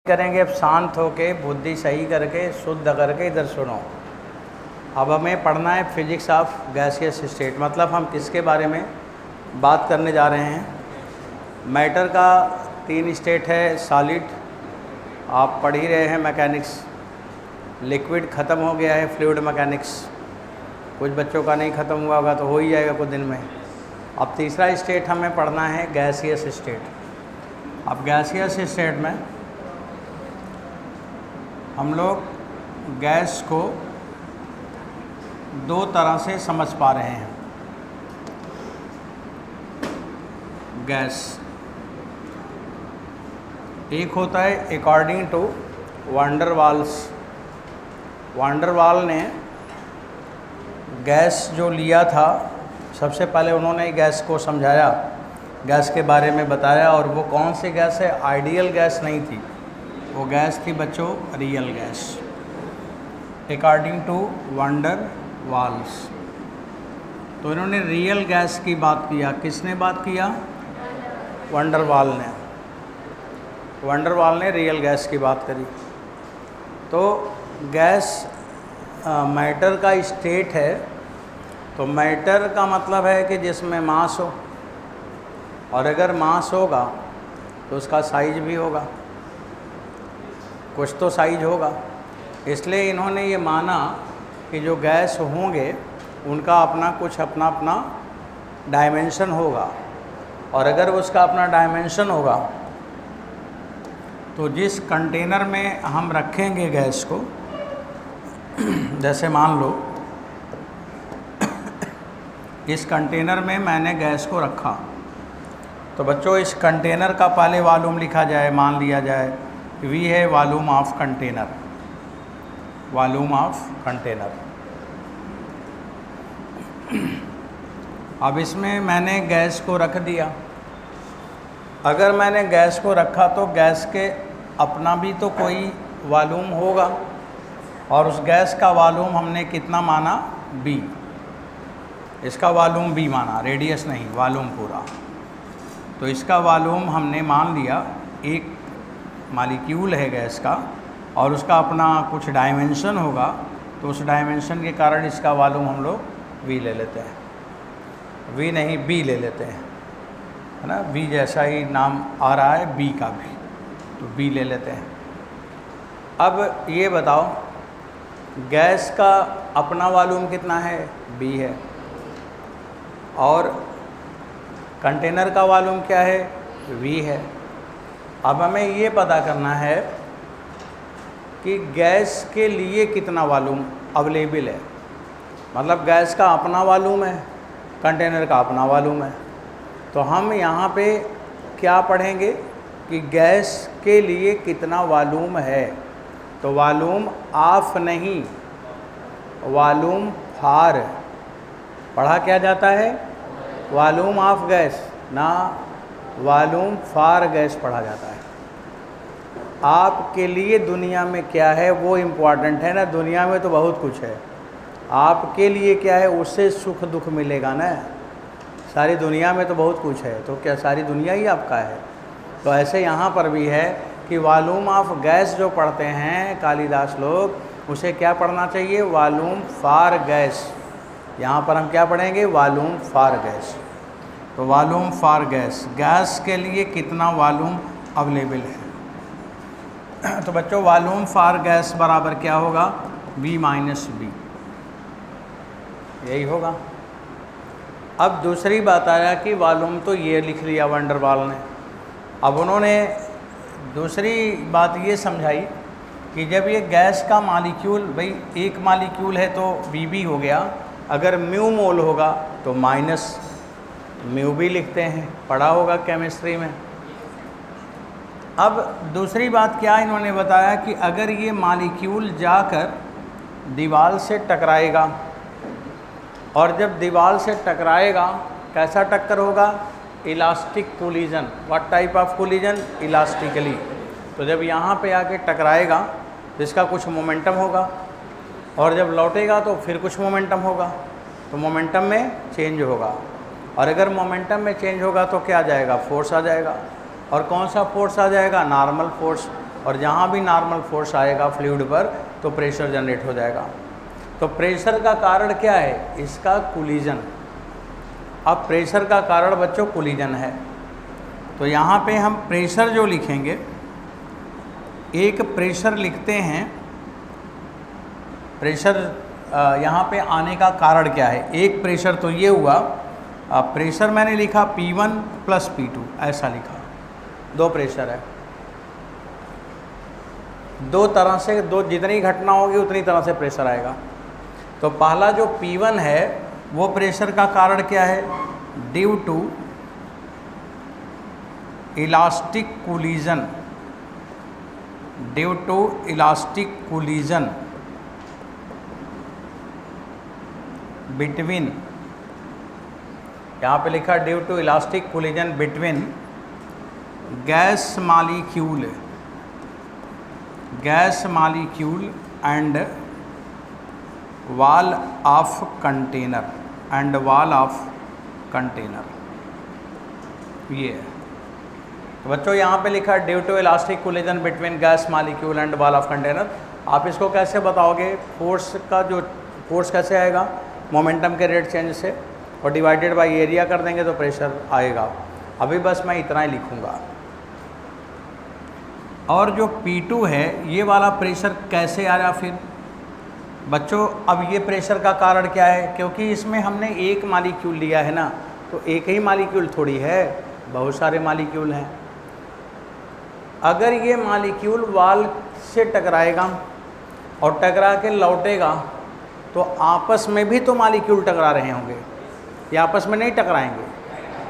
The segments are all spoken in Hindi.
करेंगे। अब शांत होके बुद्धि सही करके शुद्ध करके इधर सुनो। अब हमें पढ़ना है फिजिक्स ऑफ गैसियस स्टेट। मतलब हम किसके बारे में बात करने जा रहे हैं। मैटर का 3 स्टेट है। सॉलिड आप पढ़ ही रहे हैं मैकेनिक्स। लिक्विड ख़त्म हो गया है फ्लूइड मैकेनिक्स। कुछ बच्चों का नहीं ख़त्म हुआ होगा तो हो ही जाएगा कुछ दिन में। अब तीसरा स्टेट हमें पढ़ना है गैसियस स्टेट। अब गैसियस स्टेट में हम लोग गैस को 2 तरह से समझ पा रहे हैं। गैस एक होता है according to van der Waals. Van der Waal ने गैस जो लिया था, सबसे पहले उन्होंने गैस को समझाया, गैस के बारे में बताया। और वो कौन सी गैस है? आइडियल गैस नहीं थी, वो गैस थी बच्चों real gas, according to van der Waals. तो इन्होंने रियल गैस की बात किया। किसने बात किया? वैन डर वाल ने। वैन डर वाल ने रियल गैस की बात करी। तो गैस मैटर का स्टेट है। तो मैटर का मतलब है कि जिसमें मास हो, और अगर मास होगा तो उसका साइज भी होगा, कुछ तो साइज होगा। इसलिए इन्होंने ये माना कि जो गैस होंगे उनका अपना डायमेंशन होगा। और अगर उसका अपना डायमेंशन होगा तो जिस कंटेनर में हम रखेंगे गैस को, जैसे मान लो इस कंटेनर में मैंने गैस को रखा, तो बच्चों इस कंटेनर का पहले वॉल्यूम लिखा जाए। मान लिया जाए V है volume of container, volume of container. अब इसमें मैंने गैस को रख दिया। अगर मैंने गैस को रखा तो गैस के अपना भी तो कोई वॉल्यूम होगा, और उस गैस का वॉल्यूम हमने कितना माना? B। इसका वॉल्यूम B माना, रेडियस नहीं, वॉल्यूम पूरा। तो इसका वॉल्यूम हमने मान लिया, एक मॉलिक्यूल है गैस का, और उसका अपना कुछ डायमेंशन होगा। तो उस डायमेंशन के कारण इसका वॉल्यूम हम लोग V ले लेते हैं। V नहीं, B ले लेते हैं, है ना। B जैसा ही नाम आ रहा है B का भी, तो B ले लेते हैं। अब ये बताओ गैस का अपना वॉल्यूम कितना है? B है। और कंटेनर का वॉल्यूम क्या है? V है। अब हमें ये पता करना है कि गैस के लिए कितना वॉल्यूम अवेलेबल है। मतलब गैस का अपना वॉल्यूम है, कंटेनर का अपना वॉल्यूम है। तो हम यहाँ पे क्या पढ़ेंगे कि गैस के लिए कितना वॉल्यूम है। तो वॉल्यूम ऑफ नहीं, वॉल्यूम फॉर पढ़ा क्या जाता है? वॉल्यूम ऑफ गैस ना, वॉल्यूम फॉर गैस पढ़ा जाता है। आपके लिए दुनिया में क्या है वो इम्पॉर्टेंट है ना। दुनिया में तो बहुत कुछ है, आपके लिए क्या है उससे सुख दुख मिलेगा ना। सारी दुनिया में तो बहुत कुछ है, तो क्या सारी दुनिया ही आपका है? तो ऐसे यहाँ पर भी है कि वॉल्यूम ऑफ गैस जो पढ़ते हैं कालिदास लोग, उसे क्या पढ़ना चाहिए? Volume for gas. यहाँ पर हम क्या पढ़ेंगे? Volume for gas. तो वॉल्यूम फॉर गैस, गैस के लिए कितना वॉल्यूम अवेलेबल है। तो बच्चों वॉल्यूम फॉर गैस बराबर क्या होगा? V माइनस B, यही होगा। अब दूसरी बात आया कि वॉल्यूम तो ये लिख लिया वैन डर वाल ने। अब उन्होंने दूसरी बात ये समझाई कि जब ये गैस का मॉलिक्यूल, भाई एक मॉलिक्यूल है तो Vb हो गया, अगर म्यू मोल होगा तो माइनस म्यू भी लिखते हैं, पढ़ा होगा केमिस्ट्री में। अब दूसरी बात क्या इन्होंने बताया कि अगर ये मॉलिक्यूल जाकर दीवार से टकराएगा, और जब दीवार से टकराएगा कैसा टक्कर होगा? Elastic collision. What type of collision? Elastically. तो जब यहाँ पे आके टकराएगा तो इसका कुछ मोमेंटम होगा, और जब लौटेगा तो फिर कुछ मोमेंटम होगा, तो मोमेंटम में चेंज होगा। और अगर मोमेंटम में चेंज होगा तो क्या आ जाएगा? फोर्स आ जाएगा। और कौन सा फोर्स आ जाएगा? Normal force. और जहाँ भी नॉर्मल फोर्स आएगा फ्लूइड पर तो प्रेशर जनरेट हो जाएगा। तो प्रेशर का कारण क्या है? इसका कोलिजन। अब प्रेशर का कारण बच्चों कोलिजन है। तो यहाँ पे हम प्रेशर जो लिखेंगे, एक प्रेशर लिखते हैं। प्रेशर यहाँ पे आने का कारण क्या है? एक प्रेशर तो ये हुआ, प्रेशर मैंने लिखा P1 प्लस P2, ऐसा लिखा, दो प्रेशर है। दो तरह से, दो जितनी घटना होगी उतनी तरह से प्रेशर आएगा। तो पहला जो P1 है वो प्रेशर का कारण क्या है? Due to elastic collision, due to elastic collision between, यहाँ पे लिखा due to elastic collision between gas molecule and wall of container ये है। तो बच्चों यहाँ पे लिखा due to elastic collision between gas molecule and wall of container. आप इसको कैसे बताओगे? फोर्स का जो फोर्स कैसे आएगा? मोमेंटम के रेट चेंज से, और डिवाइडेड बाय एरिया कर देंगे तो प्रेशर आएगा। अभी बस मैं इतना ही लिखूँगा। और जो P2 है ये वाला प्रेशर कैसे आया फिर बच्चों? अब ये प्रेशर का कारण क्या है? क्योंकि इसमें हमने एक मॉलिक्यूल लिया है ना, तो एक ही मॉलिक्यूल थोड़ी है, बहुत सारे मॉलिक्यूल हैं। अगर ये मॉलिक्यूल वॉल से टकराएगा और टकरा के लौटेगा तो आपस में भी तो मॉलिक्यूल टकरा रहे होंगे, ये आपस में नहीं टकराएंगे?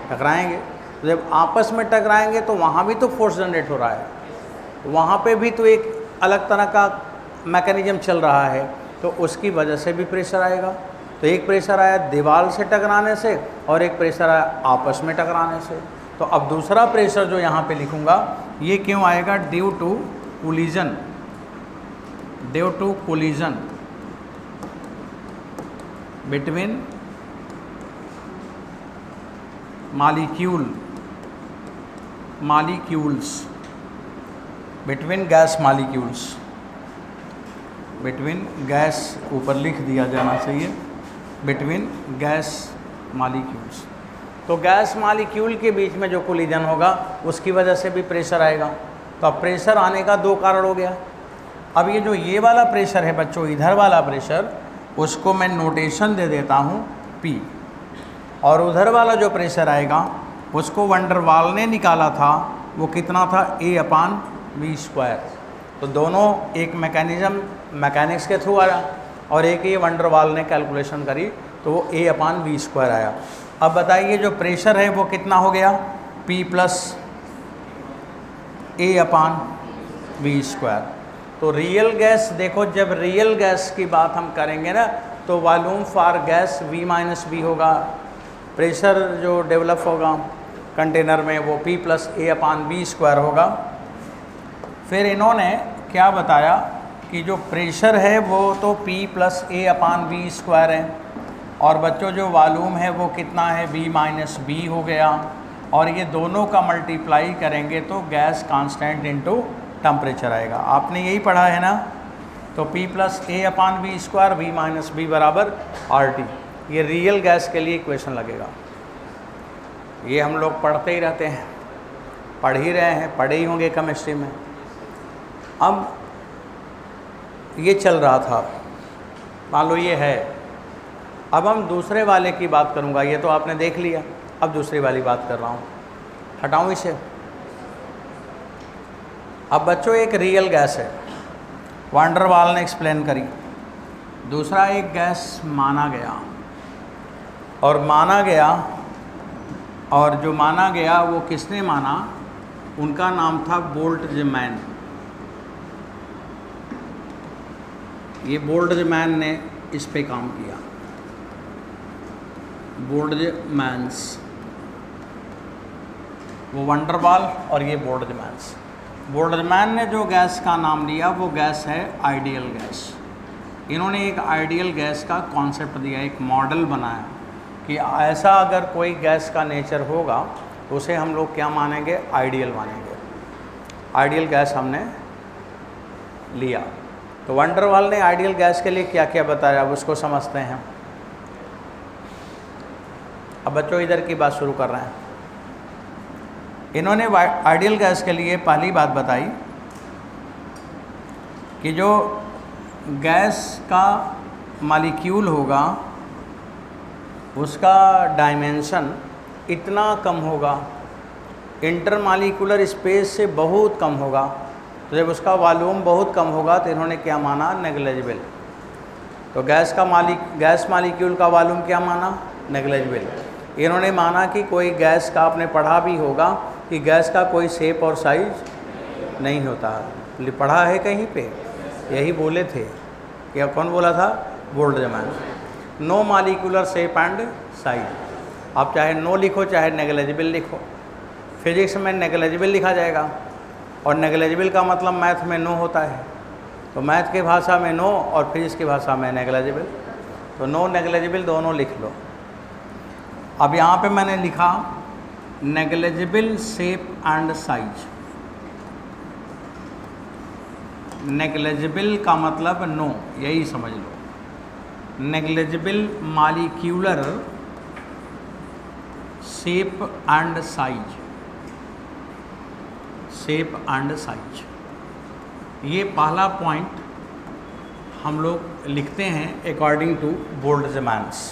टकराएंगे। तो जब आपस में टकराएंगे तो वहाँ भी तो फोर्स जनरेट हो रहा है, वहाँ पे भी तो एक अलग तरह का मैकेनिज्म चल रहा है, तो उसकी वजह से भी प्रेशर आएगा। तो एक प्रेशर आया दीवार से टकराने से और एक प्रेशर आया आपस में टकराने से। तो अब दूसरा प्रेशर जो यहाँ पे लिखूँगा ये क्यों आएगा? Due to collision between molecules between gas molecules, between gas ऊपर लिख दिया जाना चाहिए, बिटवीन गैस मॉलिक्यूल्स। तो गैस मॉलिक्यूल के बीच में जो कोलिजन होगा उसकी वजह से भी प्रेशर आएगा। तो अब प्रेशर आने का दो कारण हो गया। अब ये जो ये वाला प्रेशर है बच्चों, इधर वाला प्रेशर, उसको मैं नोटेशन दे देता हूँ P, और उधर वाला जो प्रेशर आएगा उसको वैन डर वाल ने निकाला था, वो कितना था? A/v²। तो दोनों एक मैकेनिक्स के थ्रू आया और एक ये वैन डर वाल ने कैलकुलेशन करी, तो वो A/v² आया। अब बताइए जो प्रेशर है वो कितना हो गया? P plus A/v²। तो रियल गैस, देखो जब रियल गैस की बात हम करेंगे ना तो वॉल्यूम फॉर गैस V-V होगा, प्रेशर जो डेवलप होगा कंटेनर में वो P प्लस A/v² होगा। फिर इन्होंने क्या बताया कि जो प्रेशर है वो तो P प्लस A/v² है, और बच्चों जो वॉल्यूम है वो कितना है? V-V हो गया, और ये दोनों का मल्टीप्लाई करेंगे तो गैस कांस्टेंट इनटू टेम्परेचर आएगा। आपने यही पढ़ा है ना? तो P प्लस A/v² V-V बराबर RT। ये रियल गैस के लिए इक्वेशन लगेगा। ये हम लोग पढ़ते ही रहते हैं, पढ़ ही रहे हैं, पढ़े ही होंगे केमिस्ट्री में। अब ये चल रहा था, मान लो ये है। अब हम दूसरे वाले की बात करूँगा, ये तो आपने देख लिया, अब दूसरी वाली बात कर रहा हूँ, हटाऊँ इसे। अब बच्चों एक रियल गैस है, वैन डर वाल ने एक्सप्लेन करी। दूसरा एक गैस माना गया, और जो माना गया वो किसने माना? उनका नाम था बोल्ट्जमैन। ये बोल्ट्जमैन ने इस पे काम किया, बोल्ट्जमैन्स, वो वैन डर वाल और ये बोल्ट्जमैन्स। बोल्ट्जमैन ने जो गैस का नाम लिया वो गैस है आइडियल गैस। इन्होंने एक आइडियल गैस का कॉन्सेप्ट दिया, एक मॉडल बनाया कि ऐसा अगर कोई गैस का नेचर होगा तो उसे हम लोग क्या मानेंगे? आइडियल मानेंगे। आइडियल गैस हमने लिया। तो वंडर वाल ने आइडियल गैस के लिए क्या क्या बताया, अब उसको समझते हैं। अब बच्चों इधर की बात शुरू कर रहे हैं। इन्होंने आइडियल गैस के लिए पहली बात बताई कि जो गैस का मॉलिक्यूल होगा उसका डायमेंशन इतना कम होगा, इंटरमॉलिक्यूलर स्पेस से बहुत कम होगा। तो जब उसका वॉल्यूम बहुत कम होगा तो इन्होंने क्या माना, नेग्लिजिबल। तो गैस मॉलिक्यूल का वॉल्यूम क्या माना, नेग्लिजिबल। इन्होंने माना कि कोई गैस का, आपने पढ़ा भी होगा कि गैस का कोई शेप और साइज नहीं होता। पढ़ा है कहीं पे, यही बोले थे। क्या कौन बोला था, Boltzmann. No molecular shape and size. आप चाहे नो लिखो चाहे नेग्लिजिबल लिखो, फिजिक्स में नेग्लिजिबल लिखा जाएगा, और नेग्लिजिबल का मतलब मैथ में नो होता है। तो मैथ की भाषा में नो और फिजिक्स की भाषा में नेग्लिजिबल। तो नो नेग्लिजिबल दोनों लिख लो। अब यहाँ पे मैंने लिखा negligible shape and size. Negligible का मतलब नो, यही समझ लो। Negligible molecular shape and size, shape and size, ये पहला पॉइंट हम लोग लिखते हैं अकॉर्डिंग टू बोल्ट्जमैन्स।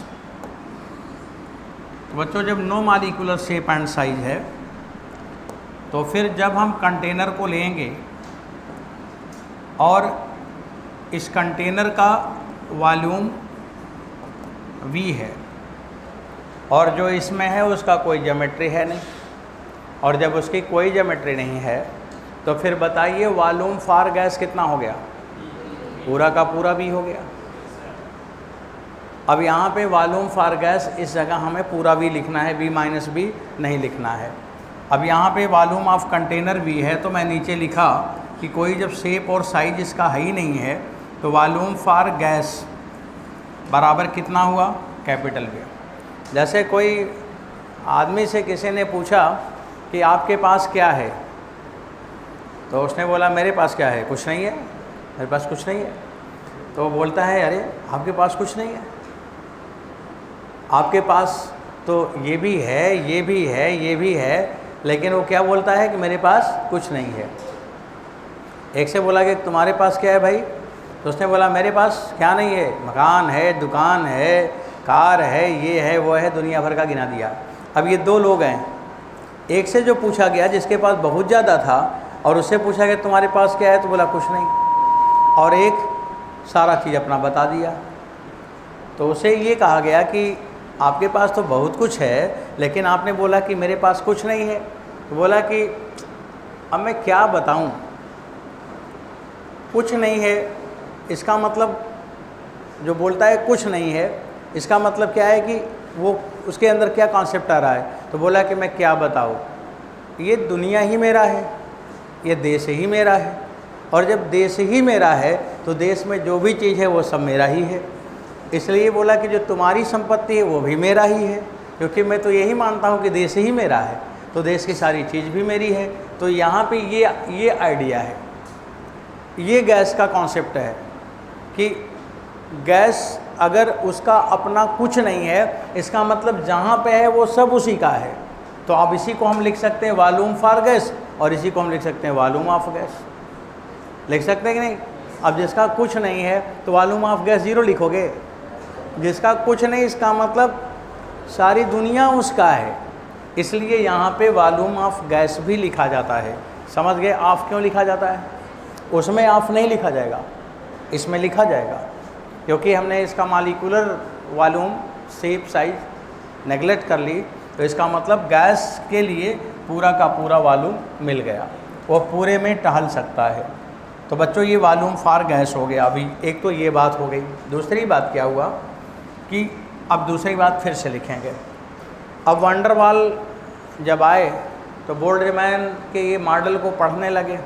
तो बच्चों जब no molecular shape and size है तो फिर जब हम कंटेनर को लेंगे और इस कंटेनर का वॉल्यूम V है और जो इसमें है उसका कोई ज्योमेट्री है नहीं, और जब उसकी कोई ज्योमेट्री नहीं है तो फिर बताइए वॉल्यूम फॉर गैस कितना हो गया, पूरा का पूरा V हो गया। अब यहाँ पे वॉल्यूम फॉर गैस इस जगह हमें पूरा V लिखना है, V माइनस B नहीं लिखना है। अब यहाँ पे वॉल्यूम ऑफ कंटेनर V है तो मैं नीचे लिखा कि कोई जब शेप और साइज इसका है ही नहीं है तो वॉल्यूम फॉर गैस बराबर कितना हुआ, कैपिटल V। जैसे कोई आदमी से किसी ने पूछा कि आपके पास क्या है, तो उसने बोला मेरे पास क्या है, कुछ नहीं है, मेरे पास कुछ नहीं है। तो वो बोलता है अरे आपके पास कुछ नहीं है, आपके पास तो ये भी है, ये भी है, ये भी है, लेकिन वो क्या बोलता है कि मेरे पास कुछ नहीं है। एक से बोला कि तुम्हारे पास क्या है भाई, तो उसने बोला मेरे पास क्या नहीं है, मकान है, दुकान है, कार है, ये है, वो है, दुनिया भर का गिना दिया। अब ये दो लोग हैं, एक से जो पूछा गया जिसके पास बहुत ज़्यादा था और उससे पूछा गया तुम्हारे पास क्या है, तो बोला कुछ नहीं, और एक सारा चीज़ अपना बता दिया। तो उसे ये कहा गया कि आपके पास तो बहुत कुछ है लेकिन आपने बोला कि मेरे पास कुछ नहीं है। तो बोला कि अब मैं क्या बताऊं, कुछ नहीं है इसका मतलब, जो बोलता है कुछ नहीं है इसका मतलब क्या है कि वो उसके अंदर क्या कॉन्सेप्ट आ रहा है। तो बोला कि मैं क्या बताऊं, ये दुनिया ही मेरा है, ये देश ही मेरा है, और जब देश ही मेरा है तो देश में जो भी चीज़ है वो सब मेरा ही है। इसलिए बोला कि जो तुम्हारी संपत्ति है वो भी मेरा ही है, क्योंकि मैं तो यही मानता हूँ कि देश ही मेरा है, तो देश की सारी चीज़ भी मेरी है। तो यहाँ पे ये आइडिया है, ये गैस का कॉन्सेप्ट है कि गैस अगर उसका अपना कुछ नहीं है, इसका मतलब जहाँ पे है वो सब उसी का है। तो अब इसी को हम लिख सकते हैं वॉल्यूम फॉर गैस, और इसी को हम लिख सकते हैं वॉल्यूम ऑफ गैस। लिख सकते हैं कि नहीं। अब जिसका कुछ नहीं है तो वॉल्यूम ऑफ गैस 0 लिखोगे, जिसका कुछ नहीं इसका मतलब सारी दुनिया उसका है, इसलिए यहाँ पे वॉल्यूम ऑफ गैस भी लिखा जाता है। समझ गए ऑफ क्यों लिखा जाता है, उसमें ऑफ नहीं लिखा जाएगा, इसमें लिखा जाएगा, क्योंकि हमने इसका molecular volume shape size neglect कर ली। तो इसका मतलब गैस के लिए पूरा का पूरा वॉल्यूम मिल गया, वो पूरे में टहल सकता है। तो बच्चों ये वॉल्यूम फॉर गैस हो गया। अभी एक तो ये बात हो गई। दूसरी बात क्या हुआ कि अब दूसरी बात फिर से लिखेंगे। अब वंडर वाल जब आए तो बोल्ट्जमैन के ये मॉडल को पढ़ने लगे,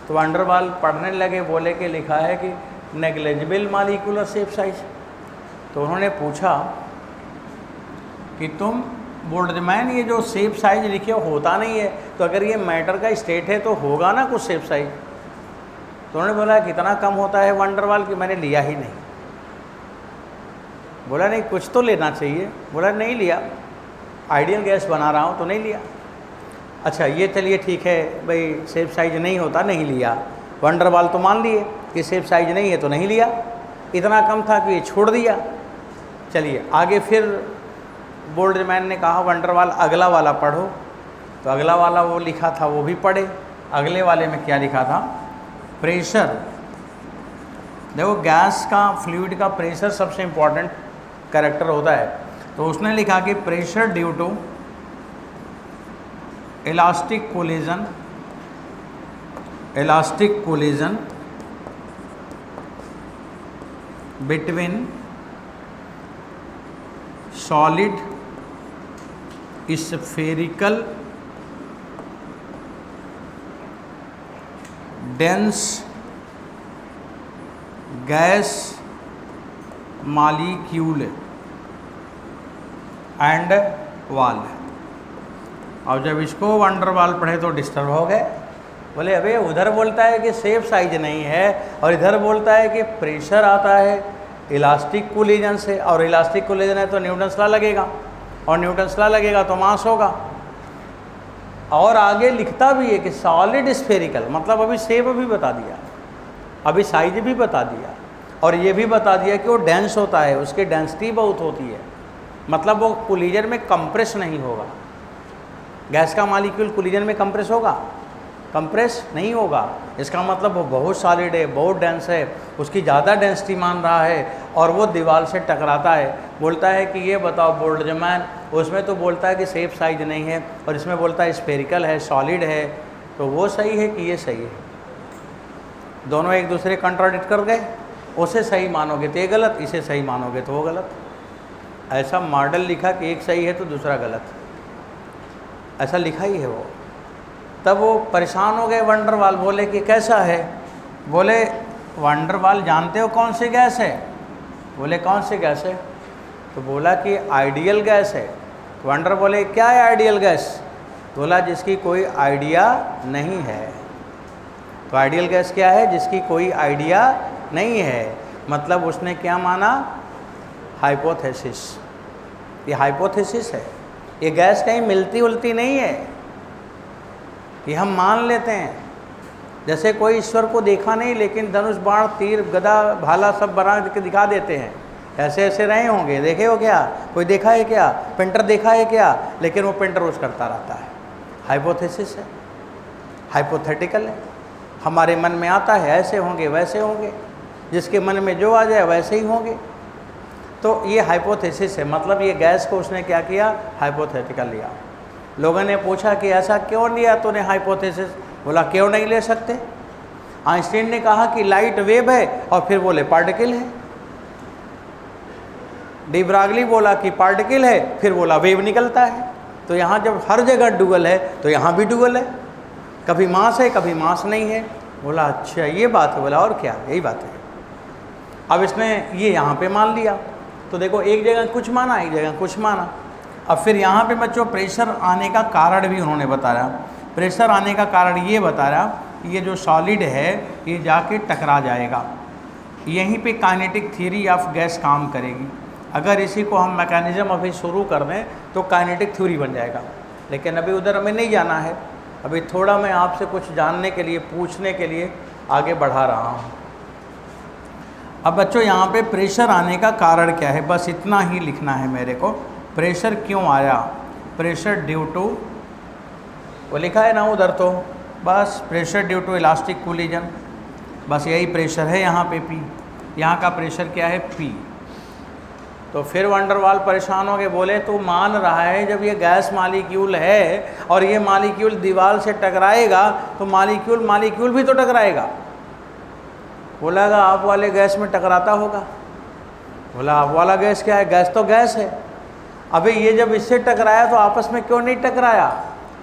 तो वंडर वाल पढ़ने लगे, बोले कि लिखा है कि नेग्लिजिबल मॉलिक्यूलर शेप साइज। तो उन्होंने पूछा कि तुम बोल्ट्जमैन ये जो शेप साइज लिखे होता नहीं है, तो अगर ये मैटर का स्टेट है तो होगा ना कुछ शेप साइज। तो उन्होंने बोला कितना कम होता है वंडरवाल कि मैंने लिया ही नहीं। बोला नहीं कुछ तो लेना चाहिए। बोला नहीं लिया, आइडियल गैस बना रहा हूँ तो नहीं लिया। अच्छा ये चलिए ठीक है भाई, सेफ साइज नहीं होता नहीं लिया, वंडरवाल तो मान लिए कि सेफ साइज नहीं है तो नहीं लिया, इतना कम था कि ये छोड़ दिया। चलिए आगे फिर बोल्डमैन ने कहा वंडरवाल अगला वाला पढ़ो, तो अगला वाला वो लिखा था वो भी पढ़े। अगले वाले में क्या लिखा था, प्रेशर। देखो गैस का, फ्लूइड का प्रेशर सबसे इम्पोर्टेंट कैरेक्टर होता है। तो उसने लिखा कि pressure due to elastic collision between solid spherical dense gas molecule and wall. और जब इसको वंडरवाल पढ़े तो डिस्टर्ब हो गए। बोले अबे उधर बोलता है कि सेफ साइज नहीं है और इधर बोलता है कि प्रेशर आता है इलास्टिक कोलिजन से, और इलास्टिक कोलिजन है तो न्यूटन्स लॉ लगेगा, और न्यूटन्स लॉ लगेगा तो मास होगा। और आगे लिखता भी है कि सॉलिड स्फेरिकल, मतलब अभी शेप भी बता दिया, अभी साइज भी बता दिया, और ये भी बता दिया कि वो डेंस होता है, उसकी डेंसिटी बहुत होती है, मतलब वो कोलिजन में कंप्रेस नहीं होगा। गैस का मॉलिक्यूल कोलिजन में कंप्रेस होगा? कंप्रेस नहीं होगा। इसका मतलब वो बहुत सॉलिड है, बहुत डेंस है, उसकी ज़्यादा डेंसिटी मान रहा है और वो दीवार से टकराता है। बोलता है कि ये बताओ बोल्डजमैन, उसमें तो बोलता है कि सेफ साइज नहीं है और इसमें बोलता है स्फेरिकल है, सॉलिड है, तो वो सही है कि ये सही है? दोनों एक दूसरे कंट्राडिक्ट कर गए। उसे सही मानोगे तो ये गलत, इसे सही मानोगे तो वो गलत। ऐसा मॉडल लिखा कि एक सही है तो दूसरा गलत, ऐसा लिखा ही है वो। तब वो परेशान हो गए वंडरवाल, बोले कि कैसा है? बोले वंडरवाल जानते हो कौन सी गैस है? बोले कौन सी गैस है? तो बोला कि आइडियल गैस है। तो वंडर बोले क्या है आइडियल गैस? बोला जिसकी कोई आइडिया नहीं है। तो आइडियल गैस क्या है? जिसकी कोई आइडिया नहीं है। मतलब उसने क्या माना? हाइपोथेसिस। ये हाइपोथेसिस है, ये गैस कहीं मिलती उलती नहीं है, ये हम मान लेते हैं। जैसे कोई ईश्वर को देखा नहीं लेकिन धनुष बाण तीर गदा भाला सब बना के दिखा देते हैं, ऐसे ऐसे रहे होंगे। देखे हो क्या? कोई देखा है क्या? पेंटर देखा है क्या? लेकिन वो पेंटर रोज करता रहता है। हाइपोथेसिस है, हाइपोथेटिकल है, हमारे मन में आता है ऐसे होंगे वैसे होंगे, जिसके मन में जो आ जाए वैसे ही होंगे। तो ये हाइपोथेसिस है, मतलब ये गैस को उसने क्या किया? हाइपोथेटिकल लिया। लोगों ने पूछा कि ऐसा क्यों लिया तूने हाइपोथेसिस? बोला क्यों नहीं ले सकते? आइंस्टीन ने कहा कि लाइट वेव है और फिर बोले पार्टिकल है। डी ब्रागली बोला कि पार्टिकल है, फिर बोला वेव निकलता है। तो यहाँ जब हर जगह डुअल है तो यहाँ भी डुअल है, कभी मास है कभी मास नहीं है। बोला अच्छा ये बात है। बोला और क्या? यही बात है। अब इसने ये यहाँ पे मान लिया, तो देखो एक जगह कुछ माना एक जगह कुछ माना। अब फिर यहाँ पे बच्चों प्रेशर आने का कारण भी उन्होंने बताया। प्रेशर आने का कारण ये बताया कि ये जो सॉलिड है ये जाके टकरा जाएगा, यहीं पे काइनेटिक थ्योरी ऑफ गैस काम करेगी। अगर इसी को हम मैकेनिज्म अभी शुरू कर दें तो काइनेटिक थ्योरी बन जाएगा, लेकिन अभी उधर हमें नहीं जाना है। अभी थोड़ा मैं आपसे कुछ जानने के लिए, पूछने के लिए आगे बढ़ा रहा हूँ। अब बच्चों यहाँ पे प्रेशर आने का कारण क्या है, बस इतना ही लिखना है मेरे को। प्रेशर क्यों आया? प्रेशर ड्यू टू, वो लिखा है ना उधर, तो बस pressure due to elastic collision, बस यही प्रेशर है यहाँ पे P। यहाँ का प्रेशर क्या है? P। तो फिर वंडरवाल परेशान हो गए, बोले तू मान रहा है जब ये गैस मॉलिक्यूल है और ये मॉलिक्यूल दीवार से टकराएगा तो मॉलिक्यूल भी तो टकराएगा। बोला आप वाले गैस में टकराता होगा। बोला आप वाला गैस क्या है? गैस तो गैस है। अबे ये जब इससे टकराया तो आपस में क्यों नहीं टकराया?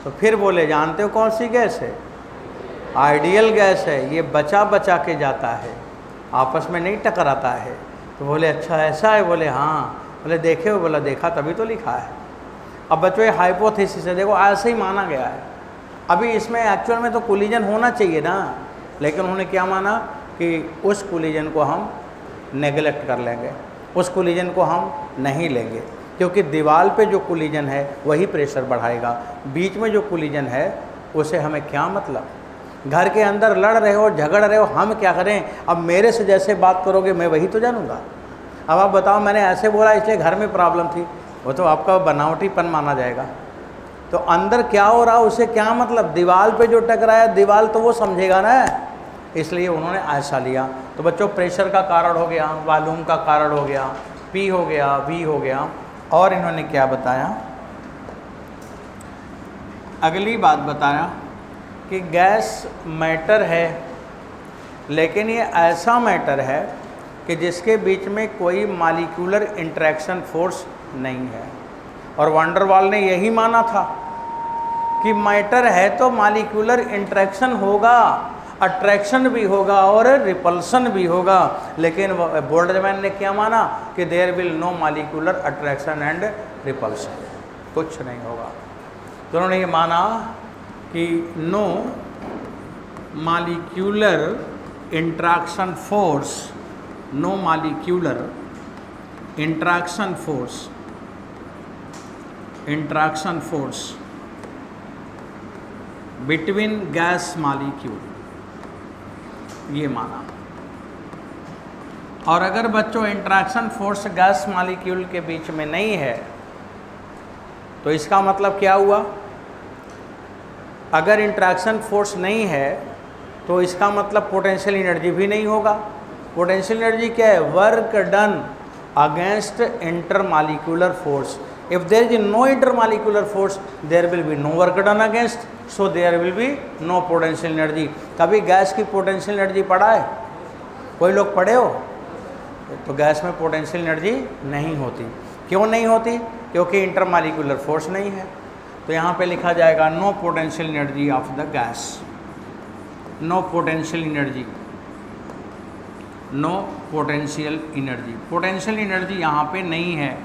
तो फिर बोले जानते हो कौन सी गैस है? आइडियल गैस है, ये बचा बचा के जाता है, आपस में नहीं टकराता है। तो बोले अच्छा ऐसा है? बोले हाँ। बोले देखे हो? बोला देखा तभी तो लिखा है। अब बच्चों ये हाइपोथेसिस है, देखो ऐसे ही माना गया है। अभी इसमें एक्चुअल में तो कोलिजन होना चाहिए ना, लेकिन उन्होंने क्या माना कि उस कोलिजन को हम नेगलेक्ट कर लेंगे, उस कोलिजन को हम नहीं लेंगे, क्योंकि दीवार पे जो कोलिजन है वही प्रेशर बढ़ाएगा, बीच में जो कोलिजन है उसे हमें क्या मतलब। घर के अंदर लड़ रहे हो, झगड़ रहे हो, हम क्या करें, अब मेरे से जैसे बात करोगे मैं वही तो जानूँगा। अब आप बताओ मैंने ऐसे बोला इसलिए घर में प्रॉब्लम थी, वो तो आपका बनावटीपन माना जाएगा। तो अंदर क्या हो रहा उसे क्या मतलब, दीवार पे जो टकराया दीवार तो वो समझेगा ना, इसलिए उन्होंने ऐसा लिया। तो बच्चों प्रेशर का कारण हो गया, वॉल्यूम का कारण हो गया, P हो गया, V हो गया। और इन्होंने क्या बताया, अगली बात बताया कि गैस मैटर है, लेकिन ये ऐसा मैटर है कि जिसके बीच में कोई मॉलिक्यूलर इंटरेक्शन फोर्स नहीं है। और वैन डर वाल ने यही माना था कि मैटर है तो मॉलिक्यूलर इंटरेक्शन होगा, अट्रैक्शन भी होगा और रिपल्सन भी होगा, लेकिन बोल्ट्जमैन ने क्या माना कि there will no molecular attraction and repulsion, कुछ नहीं होगा। तो उन्होंने ये माना कि no molecular interaction force, no molecular interaction force, interaction force between gas molecule, ये माना। और अगर बच्चों इंट्रैक्शन फोर्स गैस मॉलिक्यूल के बीच में नहीं है तो इसका मतलब क्या हुआ, अगर इंट्रैक्शन फोर्स नहीं है तो इसका मतलब पोटेंशियल एनर्जी भी नहीं होगा। पोटेंशियल एनर्जी क्या है, work done against intermolecular force. If there is no intermolecular force there will be no work done against, so there will be no potential energy. कभी गैस की पोटेंशियल एनर्जी पढ़ा है, कोई लोग पढ़े हो? तो गैस में पोटेंशियल एनर्जी नहीं होती। क्यों नहीं होती? क्योंकि इंटरमॉलिक्यूलर फोर्स नहीं है। तो यहाँ पे लिखा जाएगा no potential energy of the gas, no potential energy, no potential energy. Potential energy यहाँ पे नहीं है।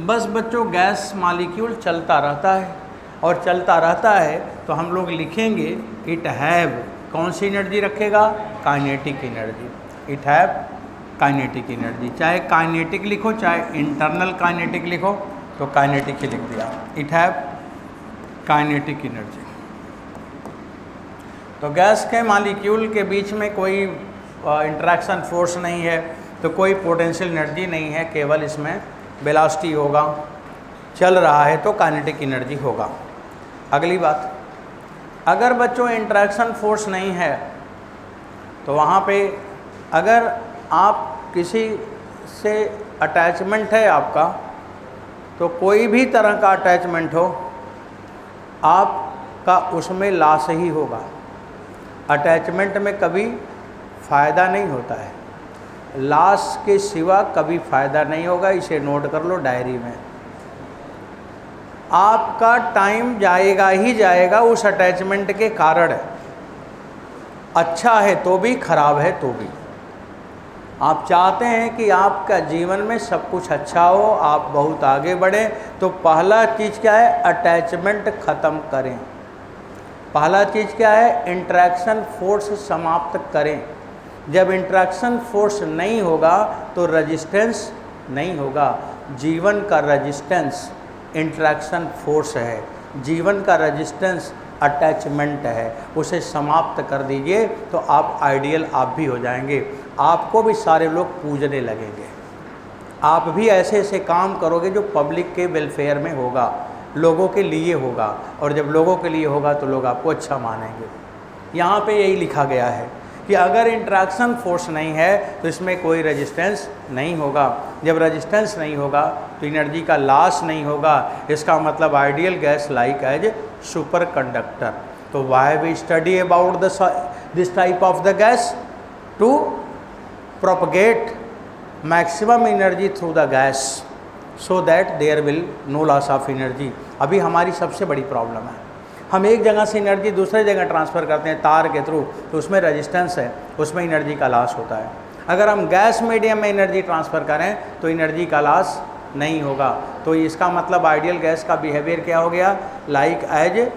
बस बच्चों गैस मॉलिक्यूल चलता रहता है, और चलता रहता है तो हम लोग लिखेंगे इट हैव, कौन सी एनर्जी रखेगा, kinetic energy. It have kinetic energy, चाहे काइनेटिक लिखो चाहे इंटरनल काइनेटिक लिखो तो काइनेटिक ही लिख दिया। It have kinetic energy. तो गैस के मॉलिक्यूल के बीच में कोई इंटरेक्शन फोर्स नहीं है तो कोई पोटेंशियल एनर्जी नहीं है, केवल इसमें वेलोसिटी होगा, चल रहा है तो काइनेटिक एनर्जी होगा। अगली बात, अगर बच्चों इंटरेक्शन फोर्स नहीं है तो वहाँ पे अगर आप किसी से अटैचमेंट है आपका, तो कोई भी तरह का अटैचमेंट हो आपका उसमें लॉस ही होगा। अटैचमेंट में कभी फ़ायदा नहीं होता है, लॉस के सिवा कभी फ़ायदा नहीं होगा। इसे नोट कर लो डायरी में। आपका टाइम जाएगा ही जाएगा उस अटैचमेंट के कारण, अच्छा है तो भी खराब है तो भी। आप चाहते हैं कि आपका जीवन में सब कुछ अच्छा हो, आप बहुत आगे बढ़ें, तो पहला चीज़ क्या है, अटैचमेंट ख़त्म करें। पहला चीज़ क्या है, इंटरेक्शन फोर्स समाप्त करें। जब इंटरेक्शन फोर्स नहीं होगा तो रेजिस्टेंस नहीं होगा। जीवन का रेजिस्टेंस इंटरेक्शन फोर्स है, जीवन का रेजिस्टेंस अटैचमेंट है। उसे समाप्त कर दीजिए तो आप आइडियल आप भी हो जाएंगे, आपको भी सारे लोग पूजने लगेंगे। आप भी ऐसे ऐसे काम करोगे जो पब्लिक के वेलफेयर में होगा, लोगों के लिए होगा, और जब लोगों के लिए होगा तो लोग आपको अच्छा मानेंगे। यहाँ पे यही लिखा गया है कि अगर इंटरेक्शन फोर्स नहीं है तो इसमें कोई रेजिस्टेंस नहीं होगा। जब रेजिस्टेंस नहीं होगा तो एनर्जी का लॉस नहीं होगा। इसका मतलब ideal gas like as super conductor. तो why we study about this type of the gas, to propagate maximum energy through the gas so that there will no loss of energy. अभी हमारी सबसे बड़ी प्रॉब्लम है, हम एक जगह से एनर्जी दूसरे जगह ट्रांसफ़र करते हैं तार के थ्रू, तो उसमें रेजिस्टेंस है, उसमें एनर्जी का लॉस होता है। अगर हम गैस मीडियम में एनर्जी ट्रांसफ़र करें तो एनर्जी का लॉस नहीं होगा। तो इसका मतलब आइडियल गैस का बिहेवियर क्या हो गया, लाइक एज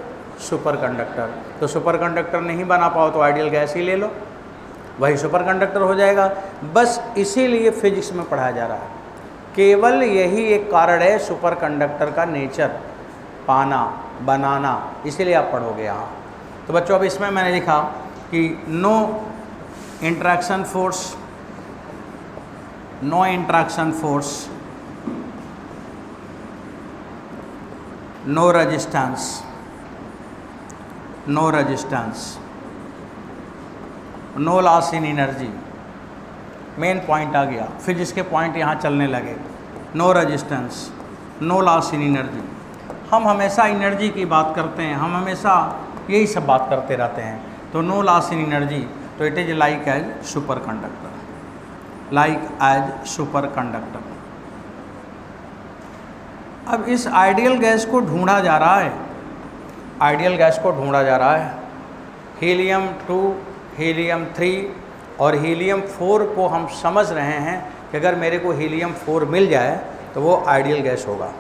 सुपर कंडक्टर। तो सुपर कंडक्टर नहीं बना पाओ तो आइडियल गैस ही ले लो, वही सुपर कंडक्टर हो जाएगा। बस इसीलिए फिजिक्स में पढ़ाया जा रहा है, केवल यही एक कारण है सुपर कंडक्टर का नेचर पाना बनाना, इसीलिए आप पढ़ोगे यहाँ। तो बच्चों अब इसमें मैंने लिखा कि no interaction force, no interaction force, no resistance, no resistance, no loss in energy. Main point आ गया, फिजिक्स के पॉइंट यहाँ चलने लगे। No resistance, no loss in energy. हम हमेशा एनर्जी की बात करते हैं, हम हमेशा यही सब बात करते रहते हैं। तो नो लॉस इन एनर्जी, तो it is like as super conductor, like as super conductor. अब इस आइडियल गैस को ढूंढा जा रहा है, आइडियल गैस को ढूंढा जा रहा है। हीलियम 2, हीलियम 3 और हीलियम 4 को हम समझ रहे हैं कि अगर मेरे को हीलियम 4 मिल जाए तो वो आइडियल गैस होगा।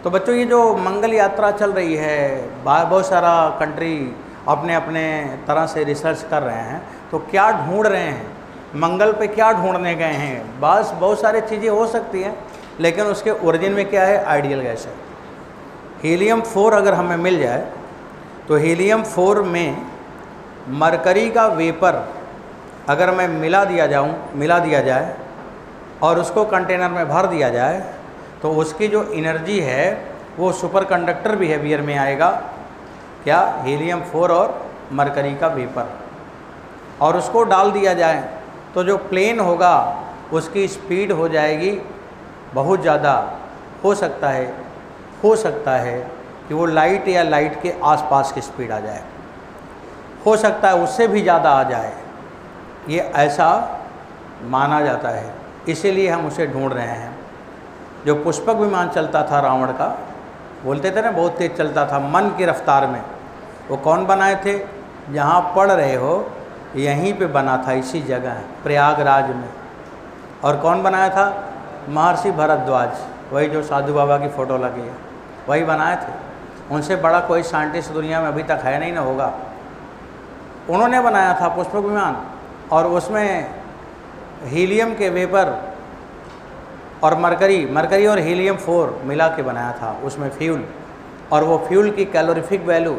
तो बच्चों ये जो मंगल यात्रा चल रही है, बहुत सारा कंट्री अपने अपने तरह से रिसर्च कर रहे हैं, तो क्या ढूंढ रहे हैं, मंगल पे क्या ढूंढने गए हैं? बस बहुत सारी चीज़ें हो सकती हैं, लेकिन उसके ओरिजिन में क्या है? आइडियल गैस है। हीलियम 4 अगर हमें मिल जाए तो हीलियम 4 में मरकरी का वेपर अगर मैं मिला दिया जाए और उसको कंटेनर में भर दिया जाए तो उसकी जो एनर्जी है वो सुपर कंडक्टर बिहेवियर में आएगा। क्या? हीलियम 4 और मरकरी का वेपर, और उसको डाल दिया जाए तो जो प्लेन होगा उसकी स्पीड हो जाएगी बहुत ज़्यादा। हो सकता है कि वो लाइट या लाइट के आसपास की स्पीड आ जाए, हो सकता है उससे भी ज़्यादा आ जाए, ये ऐसा माना जाता है। इसीलिए हम उसे ढूंढ रहे हैं। जो पुष्पक विमान चलता था रावण का, बोलते थे ना बहुत तेज़ चलता था मन की रफ्तार में, वो कौन बनाए थे? जहाँ पढ़ रहे हो यहीं पे बना था, इसी जगह प्रयागराज में। और कौन बनाया था? महर्षि भरद्वाज, वही जो साधु बाबा की फ़ोटो लगी है, वही बनाए थे। उनसे बड़ा कोई साइंटिस्ट दुनिया में अभी तक है नहीं ना होगा। उन्होंने बनाया था पुष्पक विमान, और उसमें हीलियम के वेपर और मरकरी और हीलियम 4 मिला के बनाया था उसमें फ्यूल, और वो फ्यूल की कैलोरीफिक वैल्यू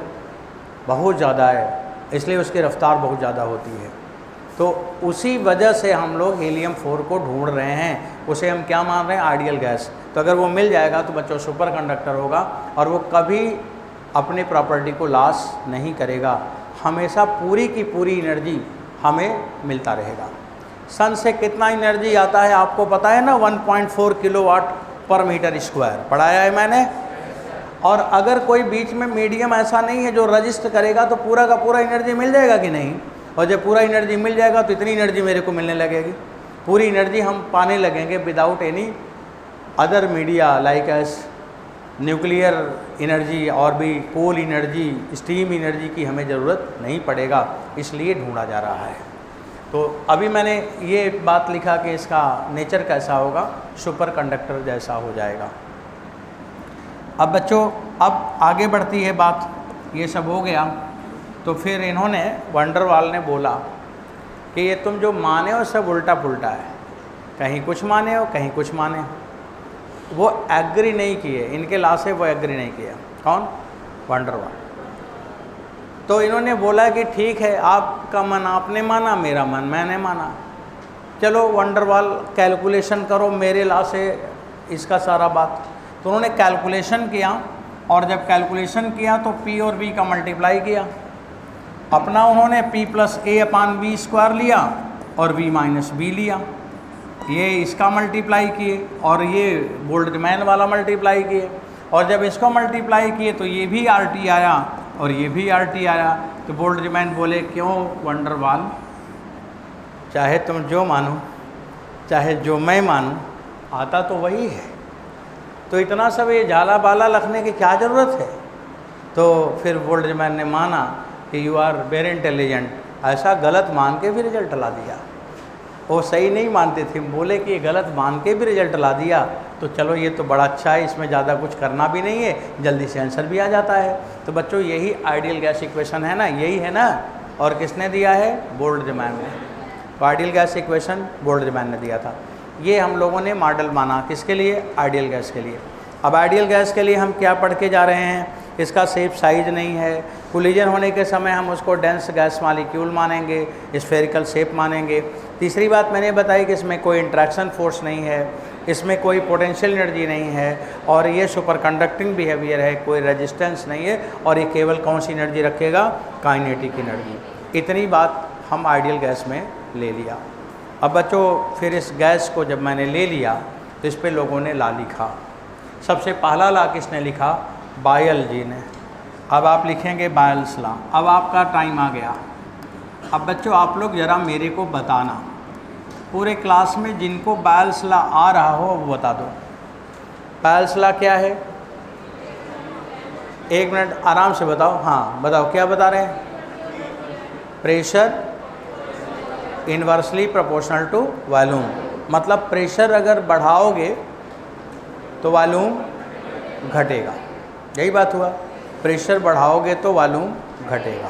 बहुत ज़्यादा है, इसलिए उसकी रफ़्तार बहुत ज़्यादा होती है। तो उसी वजह से हम लोग हीलियम 4 को ढूंढ रहे हैं। उसे हम क्या मान रहे हैं? Ideal gas. तो अगर वो मिल जाएगा तो बच्चों सुपर कंडक्टर होगा, और वो कभी अपनी प्रॉपर्टी को लॉस नहीं करेगा, हमेशा पूरी की पूरी एनर्जी हमें मिलता रहेगा। सन से कितना एनर्जी आता है आपको पता है ना? 1.4 किलोवाट पर मीटर स्क्वायर पढ़ाया है मैंने। और अगर कोई बीच में मीडियम ऐसा नहीं है जो रजिस्ट करेगा तो पूरा का पूरा एनर्जी मिल जाएगा कि नहीं? और जब पूरा एनर्जी मिल जाएगा तो इतनी एनर्जी मेरे को मिलने लगेगी, पूरी एनर्जी हम पाने लगेंगे without any other media like S nuclear energy और भी कोल एनर्जी, स्टीम एनर्जी की हमें ज़रूरत नहीं पड़ेगा, इसलिए ढूंढा जा रहा है। तो अभी मैंने ये बात लिखा कि इसका नेचर कैसा होगा? सुपर कंडक्टर जैसा हो जाएगा। अब बच्चों अब आगे बढ़ती है बात, ये सब हो गया तो फिर इन्होंने वंडरवाल ने बोला कि ये तुम जो माने हो सब उल्टा पुल्टा है, कहीं कुछ माने हो कहीं कुछ माने हो। वो एग्री नहीं किए, इनके लॉ से वो एग्री नहीं किया। कौन? वंडरवाल। तो इन्होंने बोला कि ठीक है, आपका मन आपने माना, मेरा मन मैंने माना, चलो वंडरवाल कैलकुलेशन करो मेरे लॉ से इसका सारा बात। तो उन्होंने कैलकुलेशन किया, और जब कैलकुलेशन किया तो P और V का मल्टीप्लाई किया। अपना उन्होंने P+A/V² लिया और V-B लिया, ये इसका मल्टीप्लाई किए और ये बोल्ट्जमैन वाला मल्टीप्लाई किए, और जब इसको मल्टीप्लाई किए तो ये भी RT आया और ये भी RT आया। तो बोल्ट्जमैन बोले क्यों वंडरवाल, चाहे तुम जो मानो चाहे जो मैं मानूं, आता तो वही है, तो इतना सब ये जाला बाला रखने की क्या ज़रूरत है? तो फिर बोल्ट्जमैन ने माना कि यू आर वेरी इंटेलिजेंट, ऐसा गलत मान के भी रिजल्ट ला दिया। वो सही नहीं मानते थे, बोले कि ये गलत मान के भी रिजल्ट ला दिया, तो चलो ये तो बड़ा अच्छा है, इसमें ज़्यादा कुछ करना भी नहीं है, जल्दी से आंसर भी आ जाता है। तो बच्चों यही आइडियल गैस इक्वेशन है ना, यही है ना, और किसने दिया है? बोल्ट्जमैन ने। तो आइडियल गैस इक्वेशन बोल्ट्जमैन ने दिया था। ये हम लोगों ने मॉडल माना किसके लिए? आइडियल गैस के लिए। अब आइडियल गैस के लिए हम क्या पढ़ के जा रहे हैं? इसका शेप साइज नहीं है, कोलिजन होने के समय हम उसको डेंस गैस मॉलिक्यूल मानेंगे, स्फेरिकल शेप मानेंगे। तीसरी बात मैंने बताई कि इसमें कोई इंट्रैक्शन फोर्स नहीं है, इसमें कोई पोटेंशियल एनर्जी नहीं है, और ये सुपर कंडक्टिंग बिहेवियर है, कोई रेजिस्टेंस नहीं है, और ये केवल कौन सी एनर्जी रखेगा? Kinetic energy. इतनी बात हम आइडियल गैस में ले लिया। अब बच्चों फिर इस गैस को जब मैंने ले लिया तो इस पे लोगों ने ला लिखा। सबसे पहला ला किसने लिखा? बायल जी ने। अब आप लिखेंगे बायल्स ला। अब आपका टाइम आ गया। अब बच्चों आप लोग ज़रा मेरे को बताना, पूरे क्लास में जिनको बायल्स ला आ रहा हो वो बता दो। बायल्स ला क्या है? एक मिनट आराम से बताओ। हाँ बताओ, क्या बता रहे हैं? Pressure inversely proportional to volume. मतलब प्रेशर अगर बढ़ाओगे तो वॉल्यूम घटेगा। यही बात हुआ, प्रेशर बढ़ाओगे तो वॉल्यूम घटेगा।